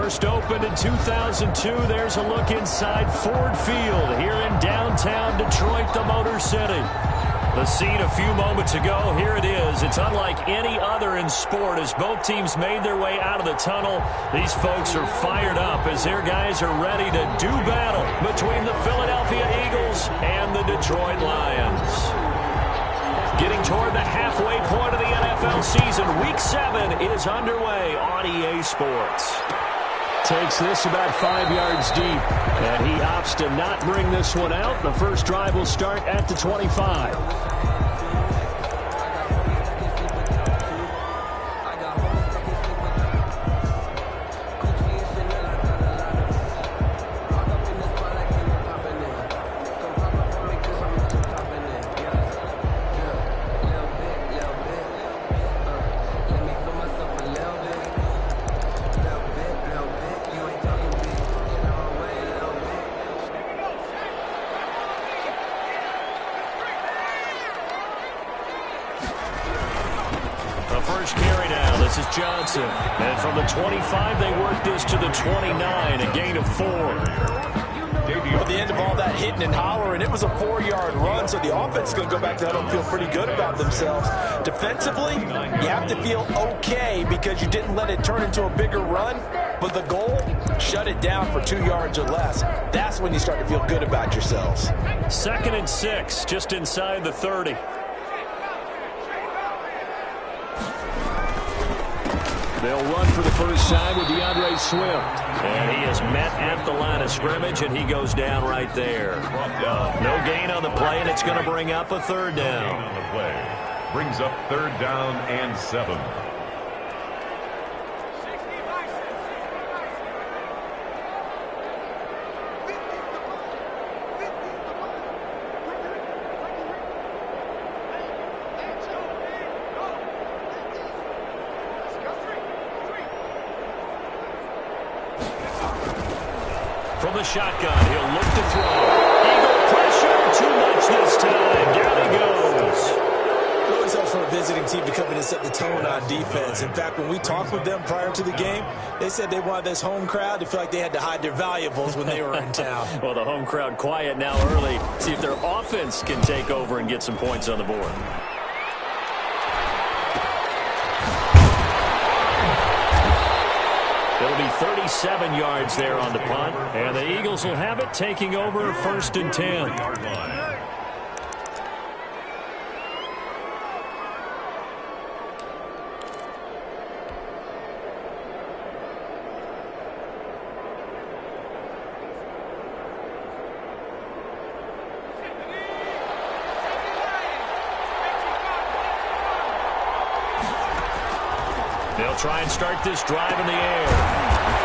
First opened in 2002. There's a look inside Ford Field here in downtown Detroit, the Motor City. The scene a few moments ago, here it is. It's unlike any other in sport as both teams made their way out of the tunnel. These folks are fired up as their guys are ready to do battle between the Philadelphia Eagles and the Detroit Lions. Getting toward the halfway point of the NFL season, Week 7 is underway on EA Sports. Takes this about 5 yards deep, and he opts to not bring this one out. The first drive will start at the 25. Johnson. And from the 25, they work this to the 29, a gain of 4. At the end of all that hitting and hollering, it was a 4-yard run, so the offense is going to go back to huddle and feel pretty good about themselves. Defensively, you have to feel okay because you didn't let it turn into a bigger run, but the goal, shut it down for 2 yards or less. That's when you start to feel good about yourselves. 2nd and 6, just inside the 30. They'll run for the first time with DeAndre Swift. And he is met at the line of scrimmage, and he goes down right there. No gain on the play, and it's going to bring up a 3rd down. On the play. Brings up 3rd down and 7. From the shotgun, he'll look to throw. Eagle pressure, too much this time. Down he goes. It always helps for a visiting team to come in and set the tone on defense. In fact, when we talked with them prior to the game, they said they wanted this home crowd to feel like they had to hide their valuables when they were in town. Well, the home crowd quiet now early. See if their offense can take over and get some points on the board. It'll be 37 yards there on the punt, and the Eagles will have it, taking over 1st and 10. They'll try and start this drive in the air.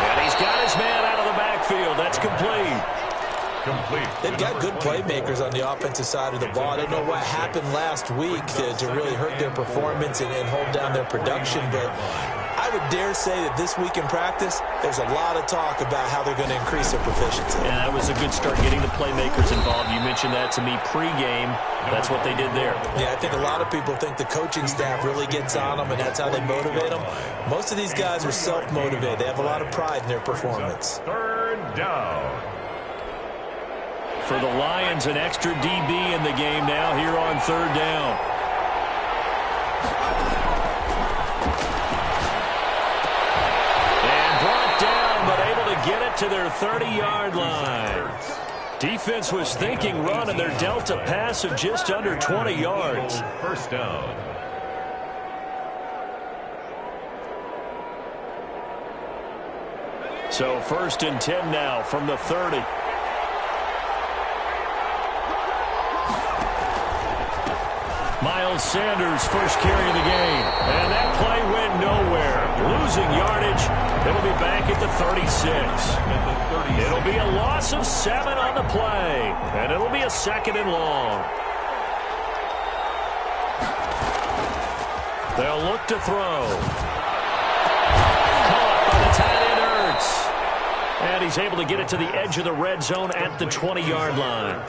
And he's got his man out of the backfield. That's complete. They've got good playmakers on the offensive side of the ball. I don't know what happened last week to really hurt their performance and hold down their production, but I would dare say that this week in practice, there's a lot of talk about how they're going to increase their proficiency. Yeah, that was a good start getting the playmakers involved. You mentioned that to me pregame. That's what they did there. Yeah, I think a lot of people think the coaching staff really gets on them, and that's how they motivate them. Most of these guys are self-motivated. They have a lot of pride in their performance. 3rd down. For the Lions, an extra DB in the game now here on 3rd down. And brought down, but able to get it to their 30-yard line. Defense was thinking run, and they're dealt a pass of just under 20 yards. 1st down. So 1st and 10 now from the 30. Miles Sanders first carry of the game. And that play went nowhere. Losing yardage. It'll be back at the 36. It'll be a loss of 7 on the play. And it'll be a 2nd and long. They'll look to throw. Caught by the tight end Ertz. And he's able to get it to the edge of the red zone at the 20-yard line.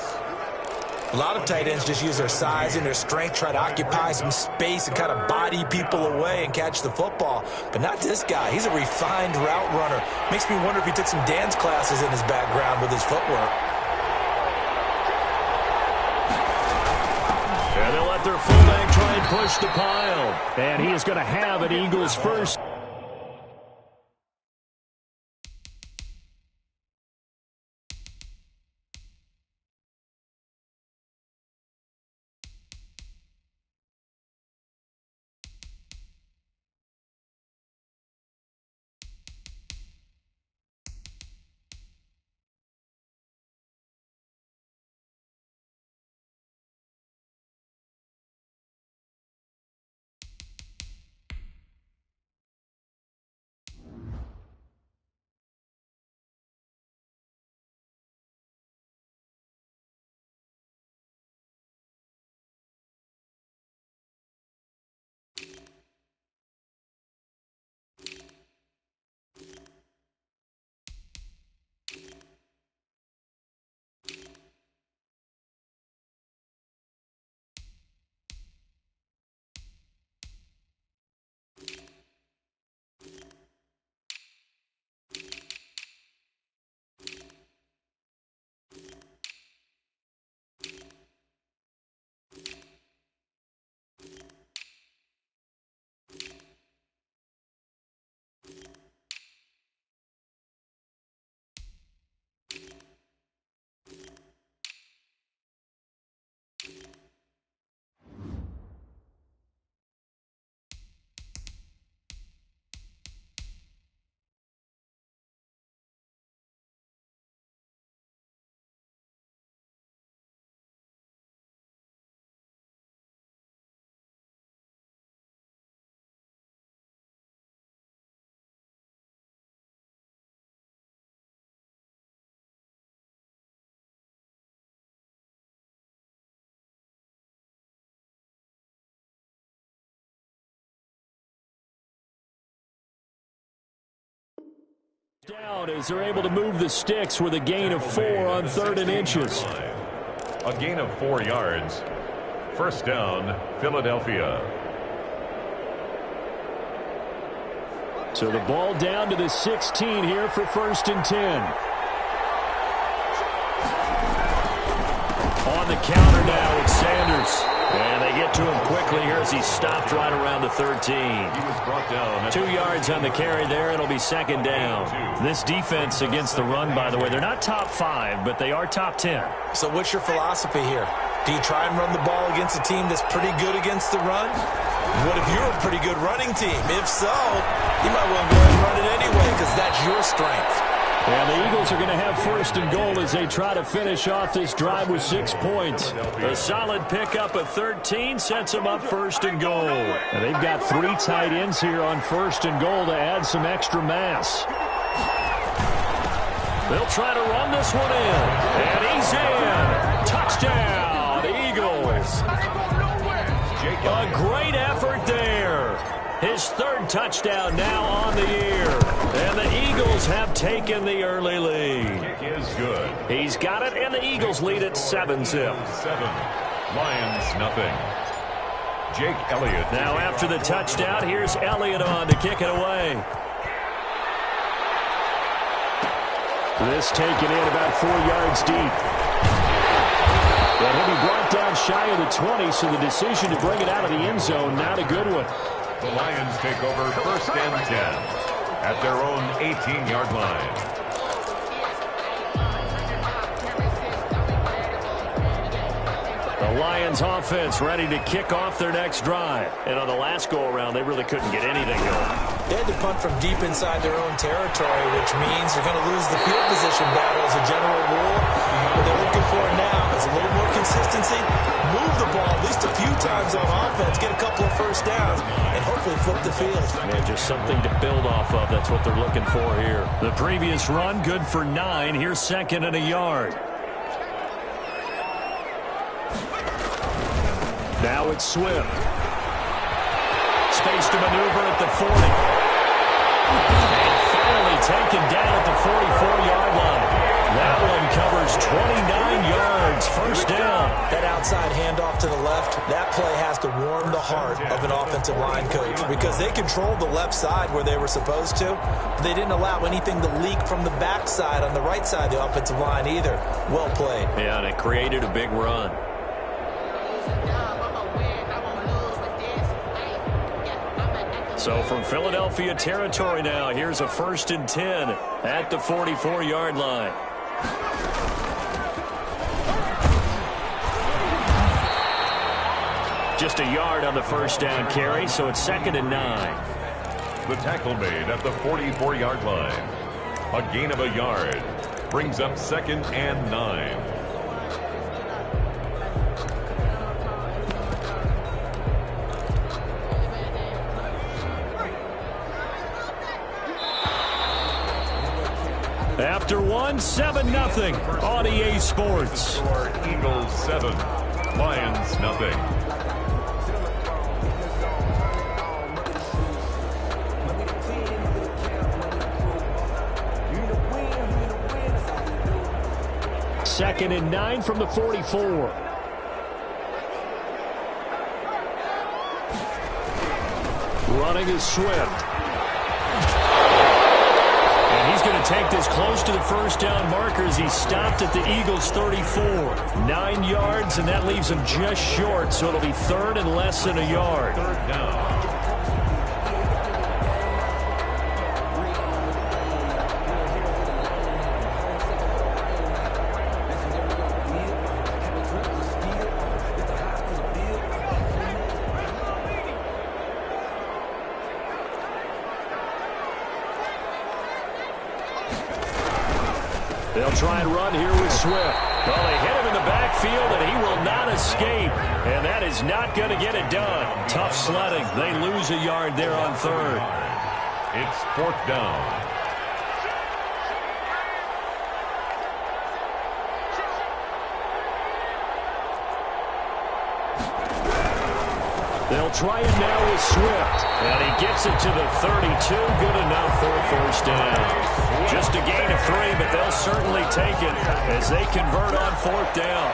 A lot of tight ends just use their size and their strength, try to occupy some space and kind of body people away and catch the football. But not this guy. He's a refined route runner. Makes me wonder if he took some dance classes in his background with his footwork. And they'll let their fullback try and push the pile. And he is going to have an Eagles first. Down as they're able to move the sticks with a gain of 4 on 3rd and inches. A gain of 4 yards. First down, Philadelphia. So the ball down to the 16 here for 1st and 10. On the counter now, it's Sanders. And they get to him quickly here as he stopped right around the 13. He was brought down. 2 yards on the carry there. It'll be 2nd down. This defense against the run, by the way, they're not top 5, but they are top 10. So what's your philosophy here? Do you try and run the ball against a team that's pretty good against the run? What if you're a pretty good running team? If so, you might want to go ahead and run it anyway because that's your strength. And the Eagles are going to have 1st and goal as they try to finish off this drive with 6 points. A solid pickup of 13 sets them up 1st and goal. And they've got 3 tight ends here on 1st and goal to add some extra mass. They'll try to run this one in. And he's in. Touchdown, Eagles. A great effort there. His 3rd touchdown now on the year. And the Eagles have taken the early lead. Kick is good. He's got it, and the Eagles lead at 7-0. 7. Lions, nothing. Jake Elliott. Now after the touchdown, here's Elliott on to kick it away. This taken in about 4 yards deep. And he'll be brought down shy of the 20, so the decision to bring it out of the end zone, not a good one. The Lions take over 1st and 10 at their own 18-yard line. The Lions offense ready to kick off their next drive. And on the last go-around, they really couldn't get anything going. They had to punt from deep inside their own territory, which means they're going to lose the field position battle as a general rule. What they're looking for now is a little more consistency, move the ball at least a few times on offense, get a couple of 1st downs, and hopefully flip the field. Yeah, just something to build off of. That's what they're looking for here. The previous run, good for 9. Here's 2nd and a yard. Now it's Swift. Space to maneuver at the 40. And finally taken down at the 44-yard line. That one covers 29 yards. First down. That outside handoff to the left, that play has to warm the heart of an offensive line coach because they controlled the left side where they were supposed to. They didn't allow anything to leak from the backside on the right side of the offensive line either. Well played. Yeah, and it created a big run. So from Philadelphia territory now, here's a 1st and 10 at the 44-yard line. Just a yard on the first down carry, so it's 2nd and 9. The tackle made at the 44-yard line. A gain of a yard brings up 2nd and 9. After one, 7-0 on EA Sports. Eagles 7, Lions nothing. Second and 9 from the 44. Running is Swift. And he's going to take this close to the first down marker as he stopped at the Eagles' 34. 9 yards, and that leaves him just short, so it'll be 3rd and less than a yard. 3rd down. They'll try and run here with Swift. Well, they hit him in the backfield, and he will not escape. And that is not going to get it done. Tough sledding. They lose a yard there on 3rd. It's 4th down. They'll try it now with Swift. And he gets it to the 32. Good enough for a first down. Just a gain of 3, but they'll certainly take it as they convert on 4th down.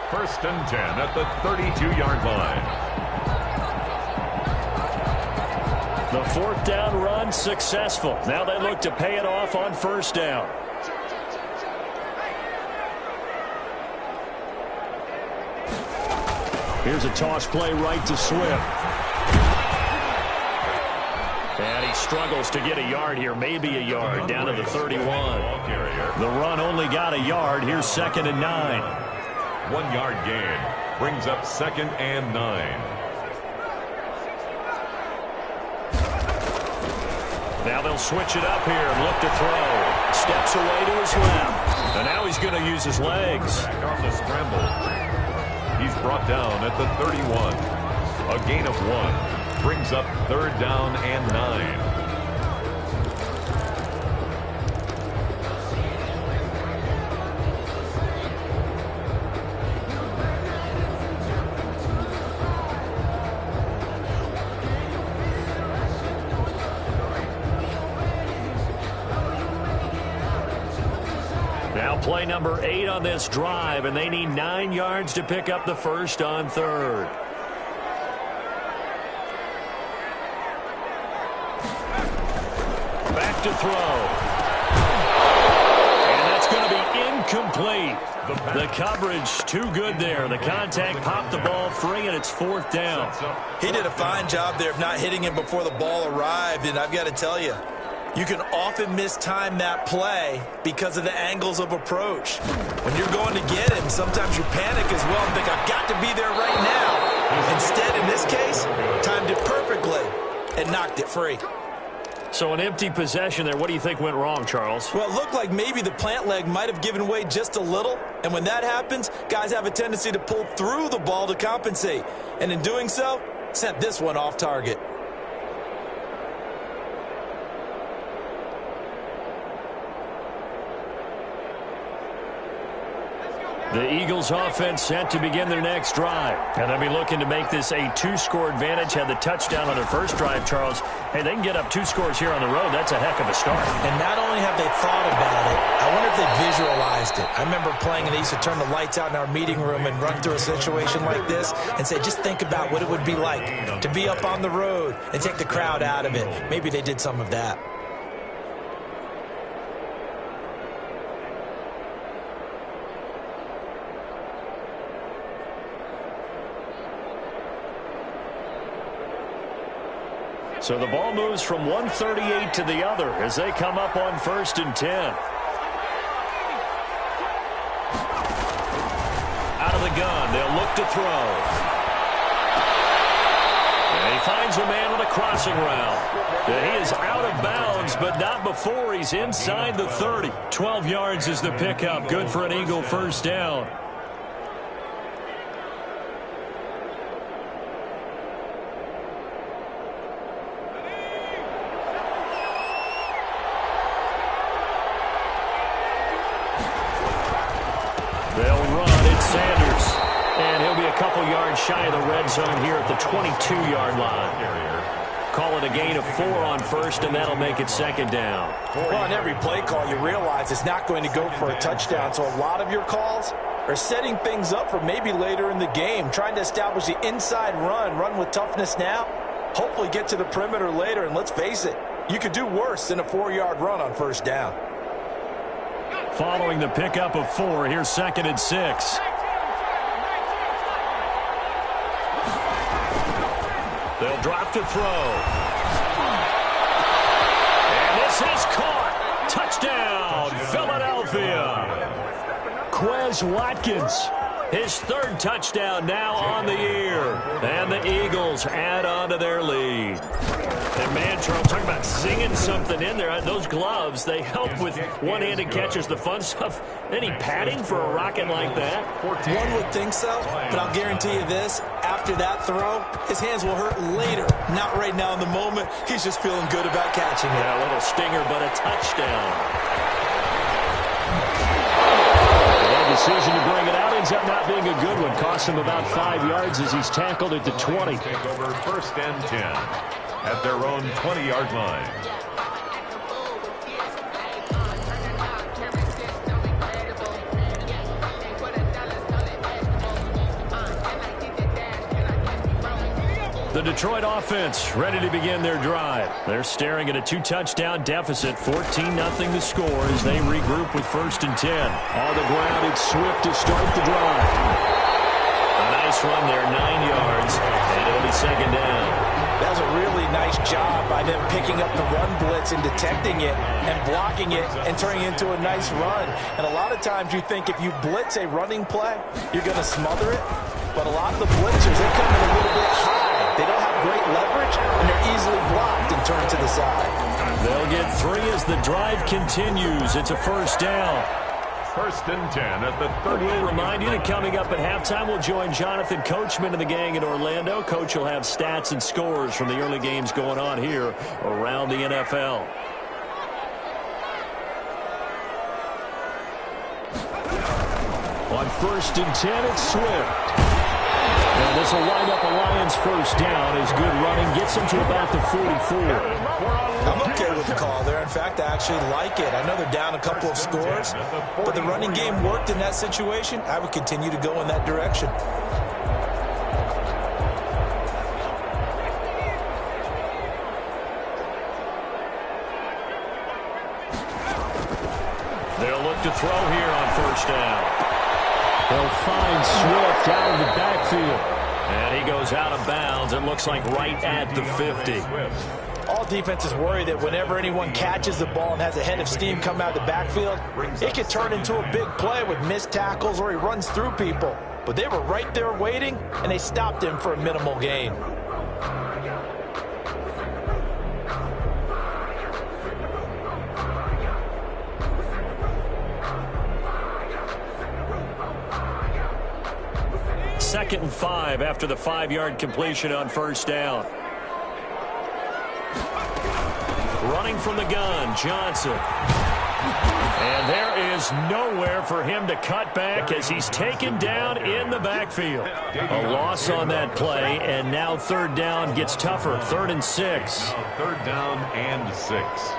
1st and 10 at the 32-yard line. The 4th down run successful. Now they look to pay it off on 1st down. Here's a toss play right to Swift. And he struggles to get a yard here, maybe a yard, down to the 31. The run only got a yard. Here's 2nd and 9. 1 yard gain brings up 2nd and 9. Now they'll switch it up here and look to throw. Steps away to his left. And now he's going to use his legs. Back on the scramble. He's brought down at the 31. A gain of 1 brings up 3rd down and 9. Now play number 8 on this drive, and they need 9 yards to pick up the first on 3rd. Back to throw. And that's going to be incomplete. The coverage too good there. The contact popped the ball free, and it's 4th down. He did a fine job there of not hitting him before the ball arrived, and I've got to tell you, you can often mistime that play because of the angles of approach. When you're going to get him, sometimes you panic as well and think, I've got to be there right now. Instead, in this case, timed it perfectly and knocked it free. So an empty possession there. What do you think went wrong, Charles? Well, it looked like maybe the plant leg might have given way just a little. And when that happens, guys have a tendency to pull through the ball to compensate. And in doing so, sent this one off target. The Eagles offense set to begin their next drive. And they'll be looking to make this a 2-score advantage. Had the touchdown on their first drive, Charles. Hey, they can get up 2 scores here on the road. That's a heck of a start. And not only have they thought about it, I wonder if they visualized it. I remember playing and they used to turn the lights out in our meeting room and run through a situation like this and say, just think about what it would be like to be up on the road and take the crowd out of it. Maybe they did some of that. So the ball moves from 138 to the other as they come up on 1st and 10. Out of the gun, they'll look to throw. And he finds a man on a crossing route. He is out of bounds, but not before he's inside the 30. 12 yards is the pickup. Good for an Eagle first down. They'll run. It's Sanders. And he'll be a couple yards shy of the red zone here at the 22-yard line. Call it a gain of 4 on 1st, and that'll make it 2nd down. Well, on every play call, you realize it's not going to go for a touchdown. So a lot of your calls are setting things up for maybe later in the game, trying to establish the inside run with toughness now, hopefully get to the perimeter later. And let's face it, you could do worse than a 4-yard run on 1st down. Following the pickup of 4, here's 2nd and 6. They'll drop to throw. And this is caught. Touchdown, Philadelphia. Quez Watkins, his 3rd touchdown now on the year. And the Eagles add on to their lead. And man, Charles, talk about singing something in there. Those gloves, they help with one-handed catches, the fun stuff. Any padding for a rocket like that? One would think so, but I'll guarantee you this. After that throw, his hands will hurt later. Not right now in the moment. He's just feeling good about catching it. Yeah, a little stinger, but a touchdown. The decision to bring it out ends up not being a good one. Costs him about 5 yards as he's tackled at the 20. Take over 1st and 10 at their own 20-yard line. The Detroit offense ready to begin their drive. They're staring at a 2-touchdown deficit, 14-0 the score as they regroup with 1st and 10. On the ground, it's Swift to start the drive. A nice run there, 9 yards, and it'll be 2nd down. That was a really nice job by them picking up the run blitz and detecting it and blocking it and turning it into a nice run. And a lot of times you think if you blitz a running play, you're going to smother it. But a lot of the blitzers, they come in a little bit high. They don't have great leverage, and they're easily blocked and turned to the side. They'll get 3 as the drive continues. It's a 1st down. 1st and 10 at the 30. We'll remind you that coming up at halftime, we'll join Jonathan Coachman and the gang in Orlando. Coach will have stats and scores from the early games going on here around the NFL. On 1st and 10, it's Swift. And this will wind up a Lions 1st down as good running gets them to about the 44. I'm okay with the call there. In fact, I actually like it. I know they're down a couple of scores, but the running game worked in that situation. I would continue to go in that direction. They'll look to throw here on 1st down. They'll find Swift out of the backfield. And he goes out of bounds. It looks like right at the 50. All defenses worry that whenever anyone catches the ball and has a head of steam come out of the backfield, it could turn into a big play with missed tackles or he runs through people. But they were right there waiting, and they stopped him for a minimal gain. Second and 5 after the 5-yard completion on 1st down. Running from the gun, Johnson. And there is nowhere for him to cut back as he's taken down in the backfield. A loss on that play, and now third down gets tougher. 3rd and 6. Third down and 6.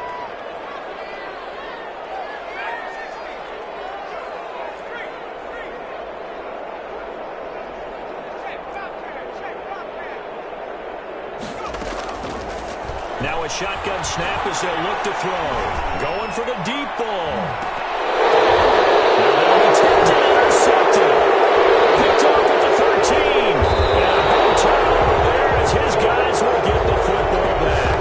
Now a shotgun snap as they'll look to throw. Going for the deep ball. Now they'll be tipped and intercepted. Picked off at the 13. And a big turnover there as his guys will get the football back.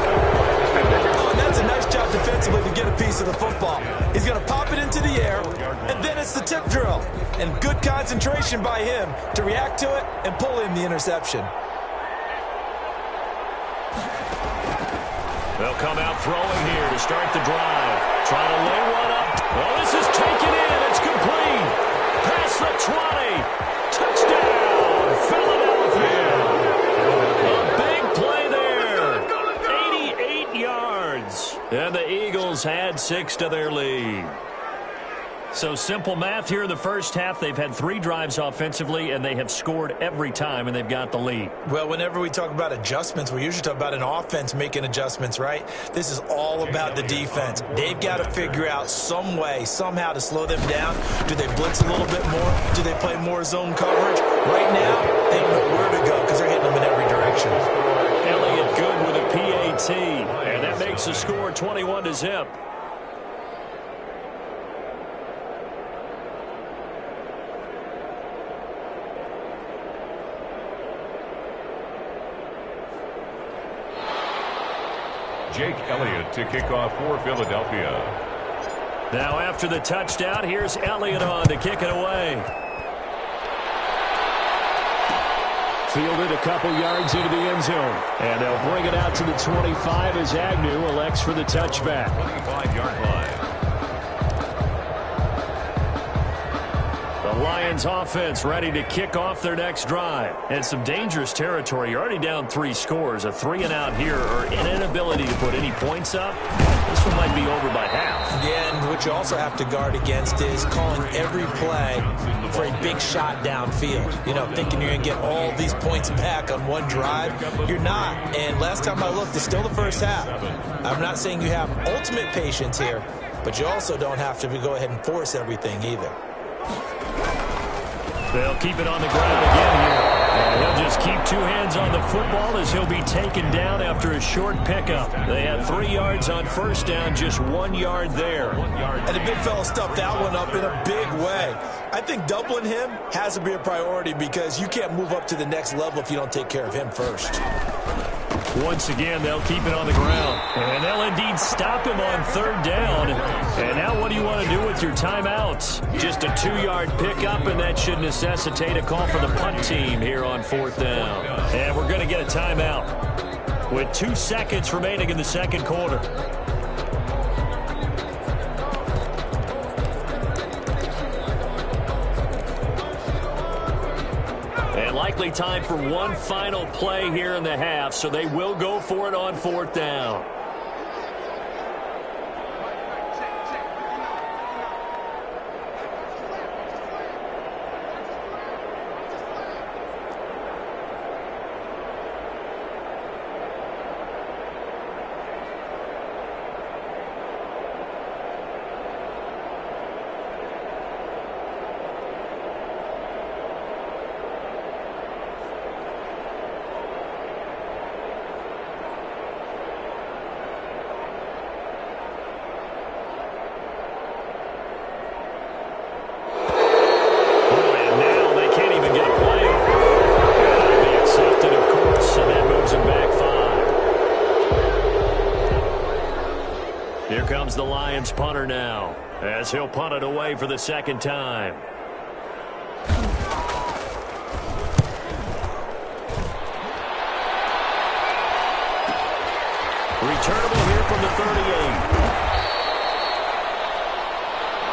Oh, and that's a nice job defensively to get a piece of the football. He's going to pop it into the air, and then it's the tip drill. And good concentration by him to react to it and pull in the interception. They'll come out throwing here to start the drive. Trying to lay one up. Well, this is taken in. It's complete. Past the 20. Touchdown, Philadelphia. A big play there. 88 yards. And the Eagles add 6 to their lead. So simple math here in the first half. They've had 3 drives offensively, and they have scored every time, and they've got the lead. Well, whenever we talk about adjustments, we usually talk about an offense making adjustments, right? This is all about the defense. They've got to figure out some way, somehow to slow them down. Do they blitz a little bit more? Do they play more zone coverage? Right now, they don't know where to go because they're hitting them in every direction. Elliott good with a PAT, and that makes the score 21-0. Jake Elliott to kick off for Philadelphia. Now after the touchdown, here's Elliott on to kick it away. Fielded a couple yards into the end zone. And they'll bring it out to the 25 as Agnew elects for the touchback. 25-yard line. The Lions offense ready to kick off their next drive. And some dangerous territory. You're already down 3 scores. A 3-and-out here or an inability to put any points up. This one might be over by half. Yeah, and what you also have to guard against is calling every play for a big shot downfield. You know, thinking you're going to get all these points back on one drive. You're not. And last time I looked, it's still the first half. I'm not saying you have ultimate patience here, but you also don't have to go ahead and force everything either. They'll keep it on the ground again here. And he'll just keep 2 hands on the football as he'll be taken down after a short pickup. They had 3 yards on first down, just 1 yard there. And the big fella stuffed that one up in a big way. I think doubling him has to be a priority because you can't move up to the next level if you don't take care of him first. Once again, they'll keep it on the ground. And they'll indeed stop him on 3rd down. And now what do you want to do with your timeouts? Just a 2-yard pickup, and that should necessitate a call for the punt team here on 4th down. And we're going to get a timeout with 2 seconds remaining in the second quarter. Likely time for one final play here in the half, so they will go for it on 4th down. The Lions punter now as he'll punt it away for the second time. Returnable here from the 38.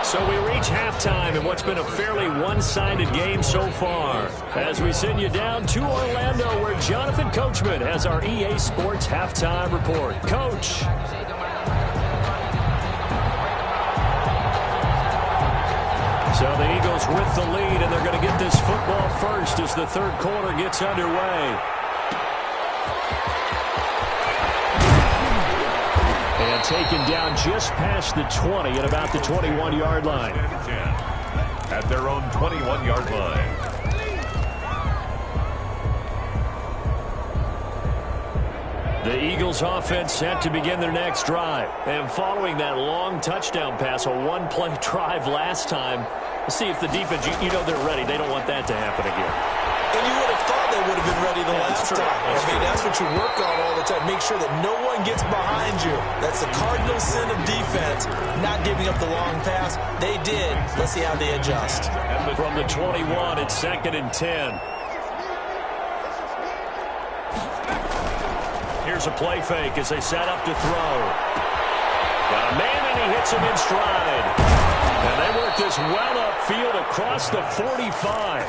So we reach halftime in what's been a fairly one-sided game so far as we send you down to Orlando where Jonathan Coachman has our EA Sports halftime report. Coach. So the Eagles with the lead, and they're going to get this football first as the third quarter gets underway. And taken down just past the 20 at about the 21-yard line. At their own 21-yard line. The Eagles offense set to begin their next drive. And following that long touchdown pass, a one-play drive last time, let's see if the defense, you know they're ready. They don't want that to happen again. And you would have thought they would have been ready the last time. That's what you work on all the time. Make sure that no one gets behind you. That's the cardinal sin of defense, not giving up the long pass. They did. Let's see how they adjust. From the 21, it's 2nd and 10. Here's a play fake as they set up to throw. Got a man, and he hits him in stride. And they work this well upfield across the 45.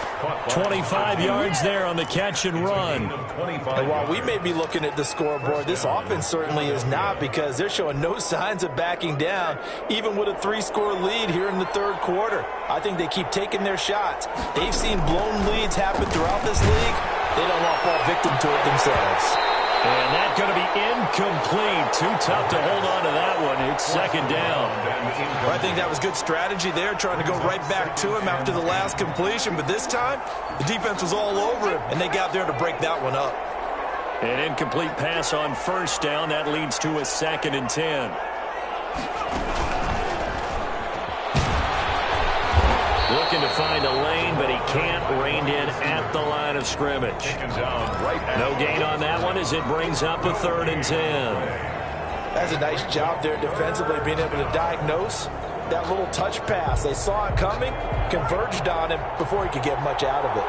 25 yards there on the catch and run. And while we may be looking at the scoreboard, this offense certainly is not, because they're showing no signs of backing down, even with a 3-score lead here in the third quarter. I think they keep taking their shots. They've seen blown leads happen throughout this league. They don't want to fall victim to it themselves. And that's going to be incomplete. Too tough to hold on to that one. It's 2nd down. Well, I think that was good strategy there, trying to go right back to him after the last completion. But this time, the defense was all over him, and they got there to break that one up. An incomplete pass on 1st down. That leads to a 2nd and 10. Looking to find a lane, but he can't. Reined in at the line of scrimmage. No gain on that one as it brings up a 3rd and 10. That's a nice job there defensively, being able to diagnose that little touch pass. They saw it coming, converged on him before he could get much out of it.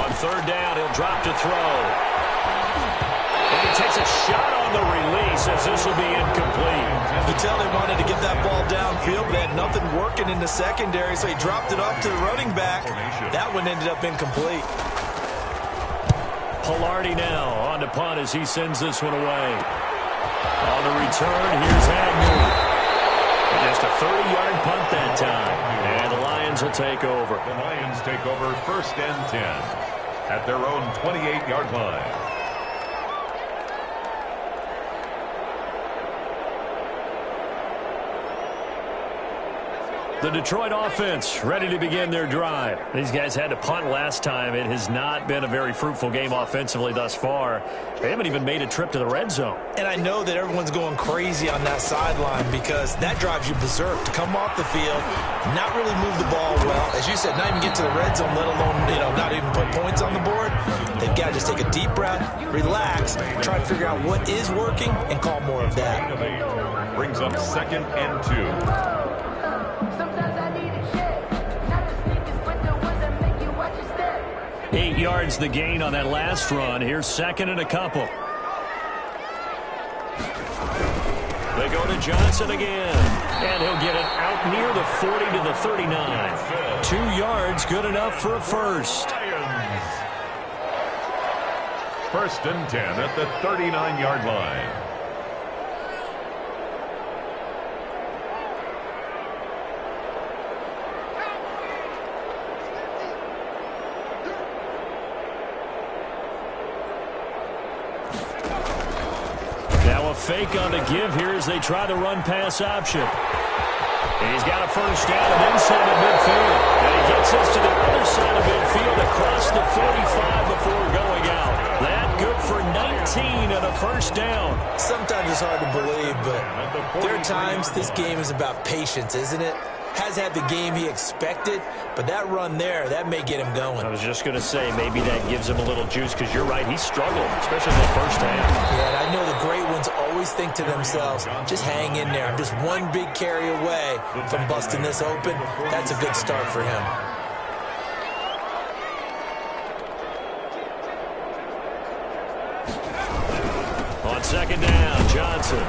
On 3rd down, he'll drop to throw. And he takes a shot on the release as this will be incomplete. You can tell they wanted to get that ball downfield, but they had nothing working in the secondary, so he dropped it off to the running back. That one ended up incomplete. Pilardi now on to punt as he sends this one away. On the return, here's Agnew. Just a 30-yard punt that time. And the Lions will take over. The Lions take over 1st and 10 at their own 28-yard line. The Detroit offense ready to begin their drive. These guys had to punt last time. It has not been a very fruitful game offensively thus far. They haven't even made a trip to the red zone. And I know that everyone's going crazy on that sideline, because that drives you berserk to come off the field, not really move the ball well. As you said, not even get to the red zone, let alone, not even put points on the board. They've got to just take a deep breath, relax, try to figure out what is working, and call more of that. Brings up 2nd and 2. 8 yards the gain on that last run. Here's 2nd and a couple. They go to Johnson again. And he'll get it out near the 40 to the 39. 2 yards, good enough for a first. 1st and 10 at the 39-yard line. Fake on the give here as they try the run-pass option. And he's got a first down and inside of midfield. And he gets us to the other side of midfield across the 45 before going out. That good for 19 and a first down. Sometimes it's hard to believe, but there are times this game is about patience, isn't it? Has had the game he expected, but that run there, that may get him going. I was just going to say, maybe that gives him a little juice, because you're right, he struggled, especially in the first half. Yeah, and I know the great ones always think to themselves, just hang in there. I'm just one big carry away from busting this open. That's a good start for him. On 2nd down, Johnson.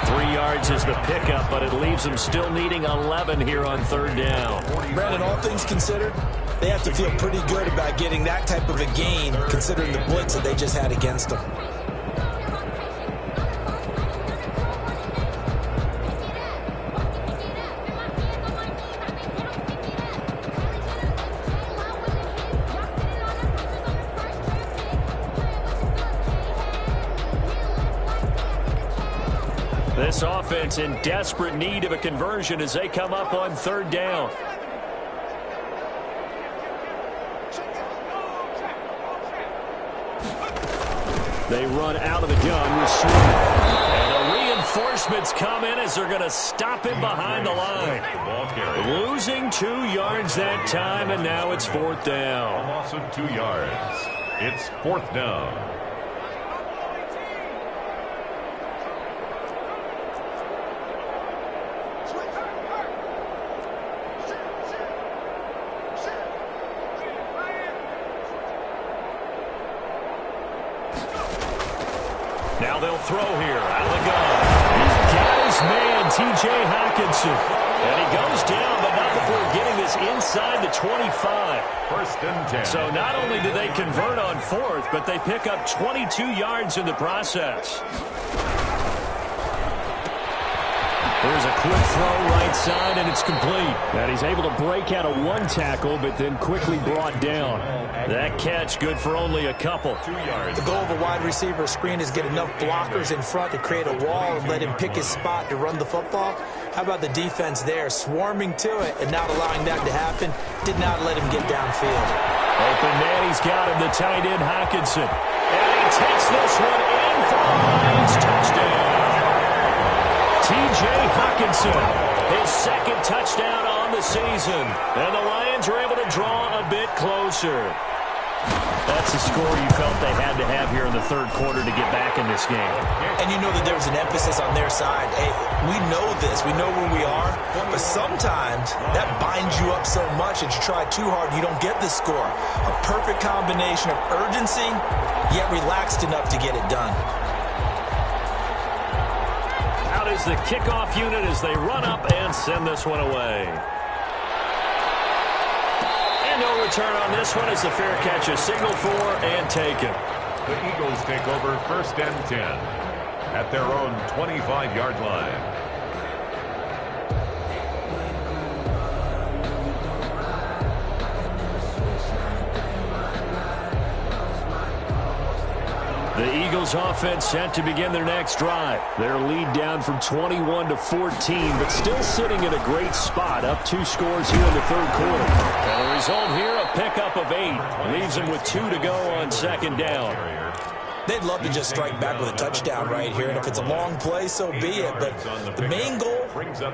3 yards is the pickup, but it leaves them still needing 11 here on 3rd down. Brandon, all things considered, they have to feel pretty good about getting that type of a gain, considering the blitz that they just had against them. This offense in desperate need of a conversion as they come up on third down. They run out of the gun with Smith. And the reinforcements come in as they're going to stop him behind the line. Losing 2 yards that time, and now it's fourth down. A loss of 2 yards. It's fourth down. Now they'll throw here out of the gun. He's got his man, T.J. Hockenson. And he goes down, but not before getting this inside the 25. First and 10. So not only do they convert on fourth, but they pick up 22 yards in the process. There's a quick throw right side, and it's complete. And he's able to break out of one tackle, but then quickly brought down. That catch good for only a couple. 2 yards. The goal of a wide receiver screen is get enough blockers in front to create a wall and let him pick his spot to run the football. How about the defense there, swarming to it and not allowing that to happen? Did not let him get downfield. Open man, he's got him, the tight end Hockenson. And he takes this one in for a Lions touchdown. T.J. Hockenson, his second touchdown on the season. And the Lions are able to draw a bit closer. That's the score you felt they had to have here in the third quarter to get back in this game. And you know that there was an emphasis on their side. Hey, we know this. We know where we are. But sometimes that binds you up so much that you try too hard, you don't get the score. A perfect combination of urgency, yet relaxed enough to get it done. Out is the kickoff unit as they run up and send this one away. No return on this one as the fair catch is signaled for and taken. The Eagles take over first and 10 at their own 25-yard line. The Eagles offense set to begin their next drive. Their lead down from 21 to 14, but still sitting in a great spot, up 2 scores here in the third quarter. And the result here, a pickup of 8. Leaves them with 2 to go on second down. They'd love to just strike back with a touchdown right here, and if it's a long play, so be it. But the main goal,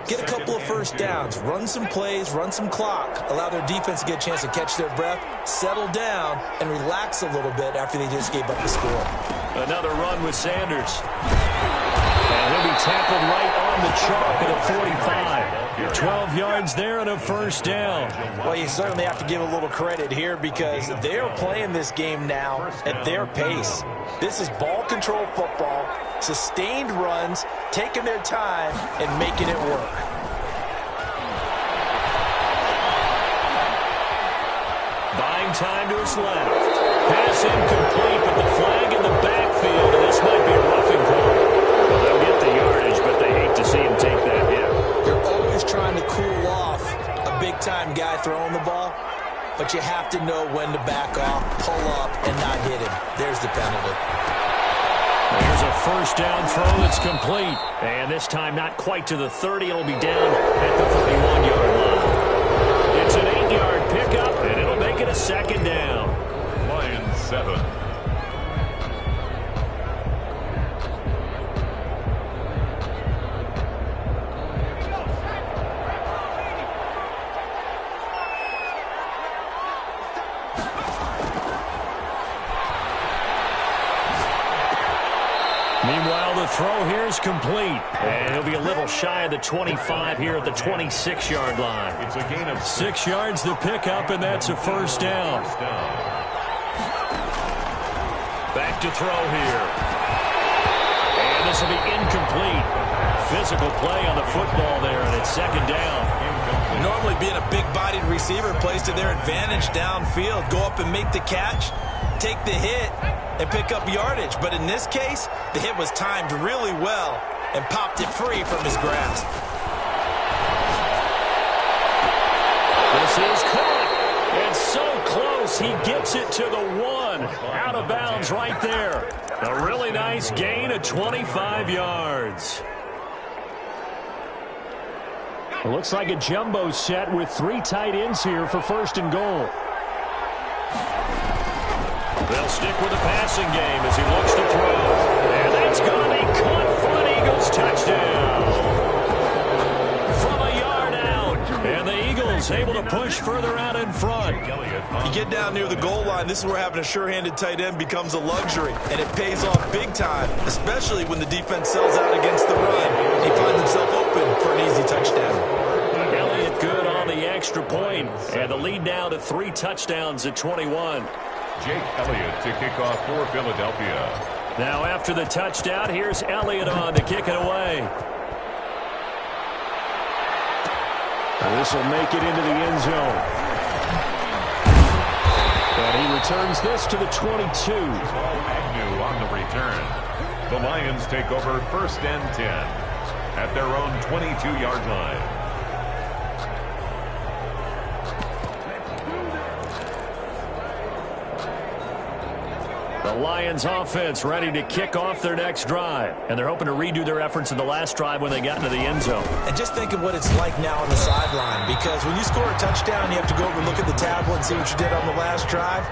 get a couple of first downs, run some plays, run some clock, allow their defense to get a chance to catch their breath, settle down, and relax a little bit after they just gave up the score. Another run with Sanders. And he'll be tackled right on the chalk at a 45. 12 yards there and a first down. Well, you certainly have to give a little credit here because they're playing this game now at their pace. This is ball control football, sustained runs, taking their time and making it work. Buying time to his left. Pass incomplete, but the flag in the backfield, and this might be a roughing call. Well, they'll get the yardage, but they hate to see him take that hit. You're always trying to cool off a big-time guy throwing the ball, but you have to know when to back off, pull up, and not hit him. There's the penalty. There's a first down throw that's complete. And this time not quite to the 30. It'll be down at the 31-yard line. It's an 8-yard pickup, and it'll make it a second down. Lions 7. Meanwhile, the throw here is complete. And he'll be a little shy of the 25 here at the 26-yard line. It's a gain of 6 yards the pickup, and that's a first down. Back to throw here. And this will be incomplete. Physical play on the football there, and it's second down. Normally being a big-bodied receiver plays to their advantage downfield. Go up and make the catch, take the hit, and pick up yardage. But in this case, the hit was timed really well and popped it free from his grasp. This is caught. And so close, he gets it to the 1. Out of bounds right there. A really nice gain of 25 yards. It looks like a jumbo set with 3 tight ends here for 1st and goal. They'll stick with the passing game as he looks to throw. And that's going to be caught for an Eagles touchdown. From a yard out. And the Eagles able to push further out in front. You get down near the goal line, this is where having a sure-handed tight end becomes a luxury. And it pays off big time, especially when the defense sells out against the run. He finds himself open for an easy touchdown. Elliott good on the extra point. And the lead now to 3 touchdowns at 21. Jake Elliott to kick off for Philadelphia. Now after the touchdown, here's Elliott on to kick it away. This will make it into the end zone. And he returns this to the 22. Agnew on the return. The Lions take over 1st and 10 at their own 22-yard line. The Lions offense ready to kick off their next drive. And they're hoping to redo their efforts in the last drive when they got into the end zone. And just think of what it's like now on the sideline. Because when you score a touchdown, you have to go over and look at the tablet and see what you did on the last drive.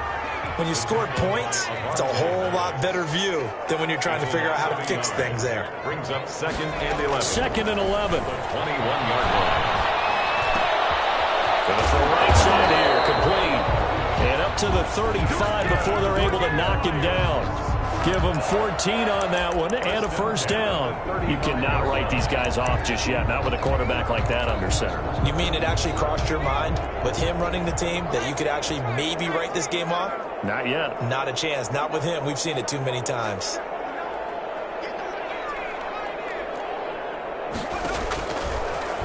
When you scored points, it's a whole lot better view than when you're trying to figure out how to fix things there. Brings up 2nd and 11. 2nd and 11. 21-yard line. Going to throw right side here, complete. And up to the 35 before they're able to knock him down. Give him 14 on that one and a 1st down. You cannot write these guys off just yet, not with a quarterback like that under center. You mean it actually crossed your mind with him running the team that you could actually maybe write this game off? Not yet. Not a chance. Not with him. We've seen it too many times.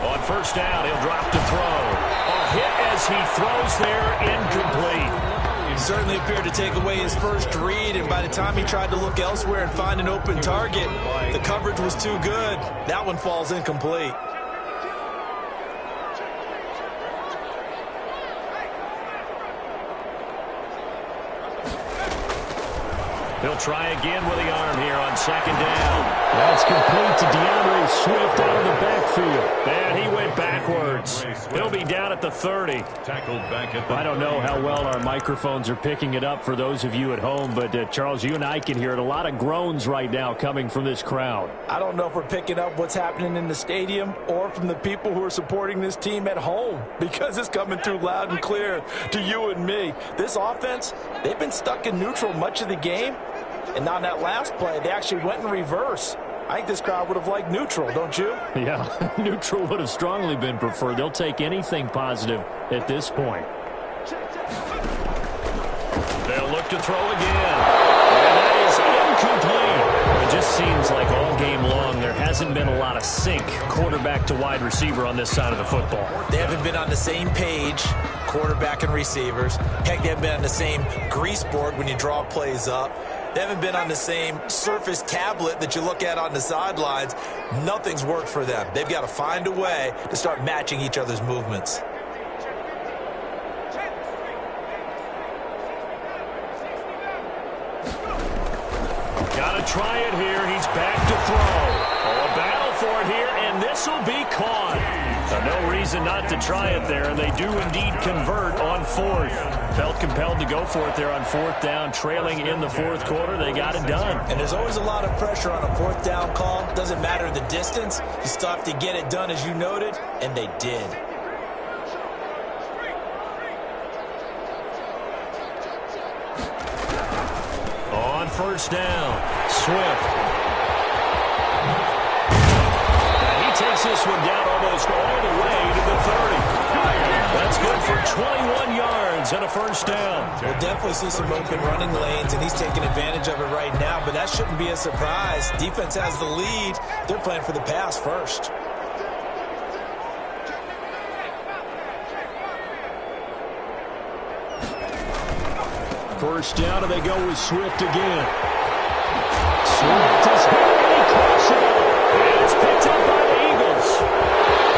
On 1st down, he'll drop to throw. A hit as he throws there, incomplete. He certainly appeared to take away his first read, and by the time he tried to look elsewhere and find an open target, the coverage was too good. That one falls incomplete. He'll try again with the arm here on 2nd down. That's complete to DeAndre Swift out of the backfield. And he went backwards. He'll be down at the 30. Tackled back at the I don't know how well our microphones are picking it up for those of you at home, but Charles, you and I can hear it. A lot of groans right now coming from this crowd. I don't know if we're picking up what's happening in the stadium or from the people who are supporting this team at home, because it's coming through loud and clear to you and me. This offense, they've been stuck in neutral much of the game. And on that last play, they actually went in reverse. I think this crowd would have liked neutral, don't you? Yeah, neutral would have strongly been preferred. They'll take anything positive at this point. They'll look to throw again. And that is incomplete. It just seems like all game long there hasn't been a lot of sync quarterback to wide receiver on this side of the football. They haven't been on the same page, quarterback and receivers. Heck, they haven't been on the same grease board when you draw plays up. They haven't been on the same Surface tablet that you look at on the sidelines. Nothing's worked for them. They've got to find a way to start matching each other's movements. Got to try it here. He's back to throw. Oh, a battle for it here, and this will be caught. No reason not to try it there, and they do indeed convert on 4th. Felt compelled to go for it there on 4th down, trailing in the 4th quarter. They got it done. And there's always a lot of pressure on a 4th down call. Doesn't matter the distance. You still have to get it done, as you noted, and they did. On 1st down, Swift. Takes this one down almost all the way to the 30. That's good for 21 yards and a 1st down. We'll definitely see some open running lanes, and he's taking advantage of it right now, but that shouldn't be a surprise. Defense has the lead. They're playing for the pass first. First down, and they go with Swift again. Swift is here, and he caught it. And it's picked up by the Eagles.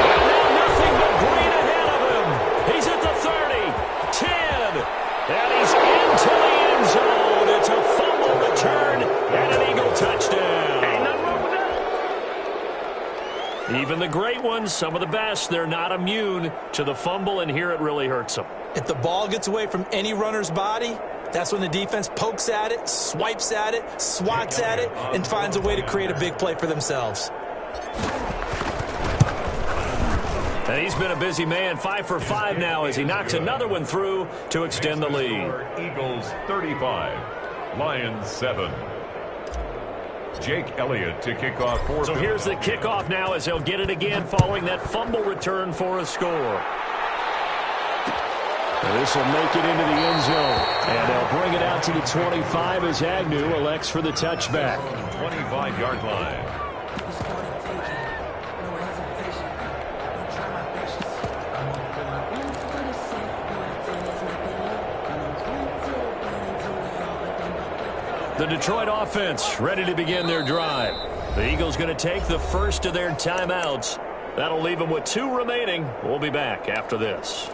And now nothing but green ahead of him. He's at the 30, 10, and he's into the end zone. It's a fumble return and an Eagle touchdown. He Even the great ones, some of the best, they're not immune to the fumble, and here it really hurts them. If the ball gets away from any runner's body, that's when the defense pokes at it, swipes at it, swats at it, and finds a way to create a big play for themselves. And he's been a busy man, 5 for 5 now as he knocks another one through to extend the lead. Eagles 35, Lions 7. Jake Elliott to kick off for. So here's the kickoff now as they'll get it again following that fumble return for a score. This will make it into the end zone. And they'll bring it out to the 25 as Agnew elects for the touchback. 25-yard line. The Detroit offense ready to begin their drive. The Eagles going to take the first of their timeouts. That'll leave them with 2 remaining. We'll be back after this.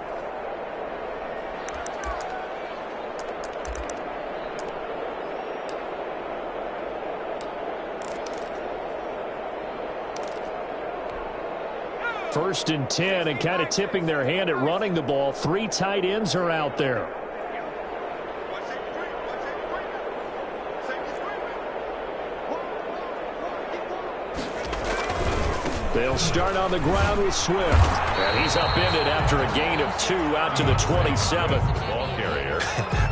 First and 10, and kind of tipping their hand at running the ball. 3 tight ends are out there. They'll start on the ground with Swift. And he's upended after a gain of 2 out to the 27th. Ball carrier.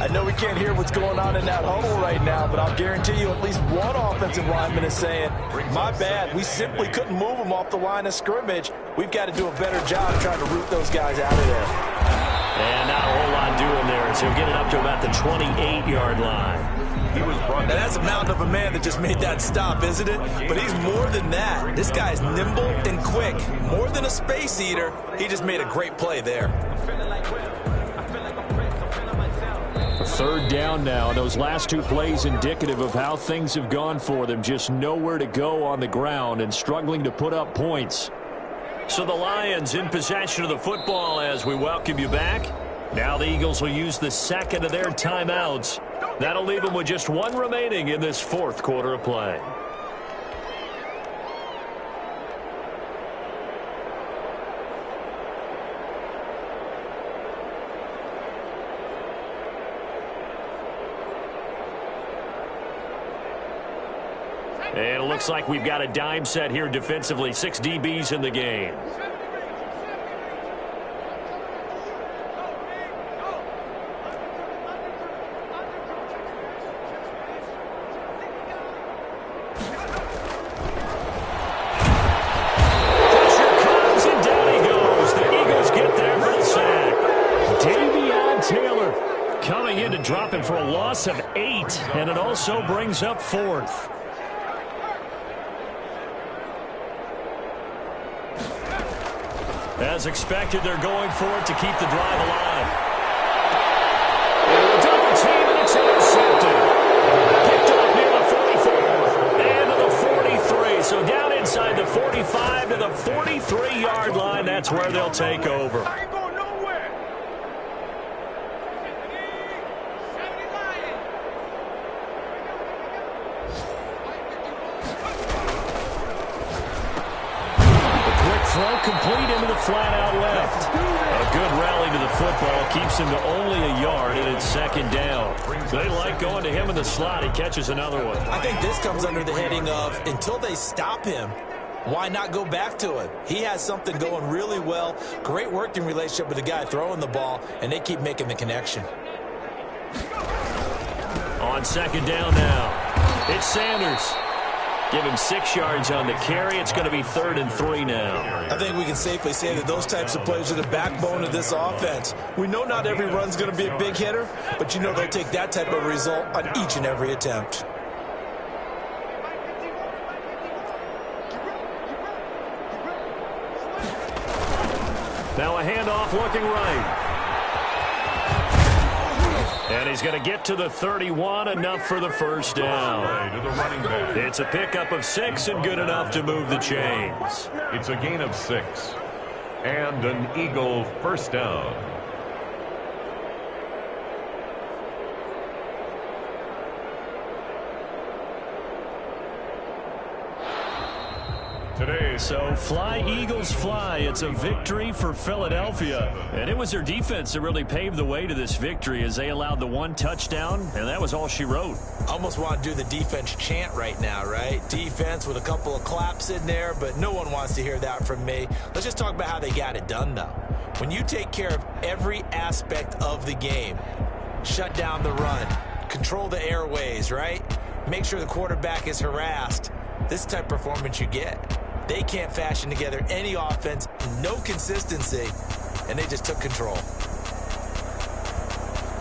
I know we can't hear what's going on in that huddle right now, but I'll guarantee you at least one offensive lineman is saying, my bad, we simply couldn't move them off the line of scrimmage. We've got to do a better job trying to root those guys out of there. And not a whole lot doing there as he'll get it up to about the 28-yard line. He was brought Now, that's a mountain of a man that just made that stop, isn't it? But he's more than that. This guy's nimble and quick. More than a space eater, he just made a great play there. Third down now, and those last 2 plays indicative of how things have gone for them. Just nowhere to go on the ground and struggling to put up points. So the Lions in possession of the football as we welcome you back. Now the Eagles will use the second of their timeouts. That'll leave them with just 1 remaining in this 4th quarter of play. And it looks like we've got a dime set here defensively. 6 DBs in the game. Dropping for a loss of 8, and it also brings up 4th. As expected, they're going for it to keep the drive alive. Double team, and it's intercepted. Picked up near the 44 and to the 43. So down inside the 45 to the 43-yard line. That's where they'll take over. Throw complete into the flat out left. A good rally to the football keeps him to only a yard, and it's 2nd down. They like going to him in the slot. He catches another one. I think this comes under the heading of until they stop him, why not go back to it? He has something going really well. Great working relationship with the guy throwing the ball, and they keep making the connection. On 2nd down now, it's Sanders. Give him 6 yards on the carry. It's going to be 3rd and 3 now. I think we can safely say that those types of plays are the backbone of this offense. We know not every run's going to be a big hitter, but you know they'll take that type of result on each and every attempt. Now a handoff looking right. And he's going to get to the 31, enough for the first down. It's a pickup of 6 and good enough to move the chains. It's a gain of 6 and an Eagle first down. today. So fly, Eagles, fly. It's a victory for Philadelphia. And it was their defense that really paved the way to this victory as they allowed the one touchdown, and that was all she wrote. Almost want to do the defense chant right now, right? Defense with a couple of claps in there, but no one wants to hear that from me. Let's just talk about how they got it done, though. When you take care of every aspect of the game, shut down the run, control the airways, right? Make sure the quarterback is harassed. This type of performance you get. They can't fashion together any offense, no consistency, and they just took control.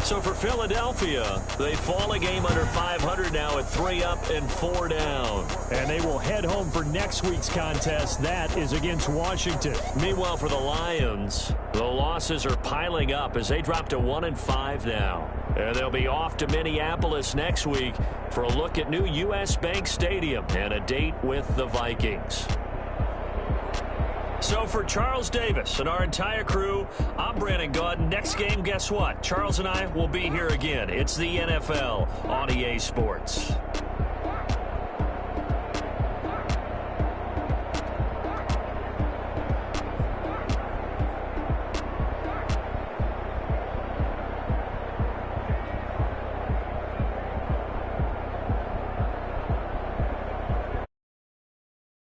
So for Philadelphia, they fall a game under 500 now at 3 up and 4 down. And they will head home for next week's contest. That is against Washington. Meanwhile, for the Lions, the losses are piling up as they drop to 1-5 now. And they'll be off to Minneapolis next week for a look at new U.S. Bank Stadium and a date with the Vikings. So for Charles Davis and our entire crew, I'm Brandon Gaudin. Next game, guess what? Charles and I will be here again. It's the NFL on EA Sports.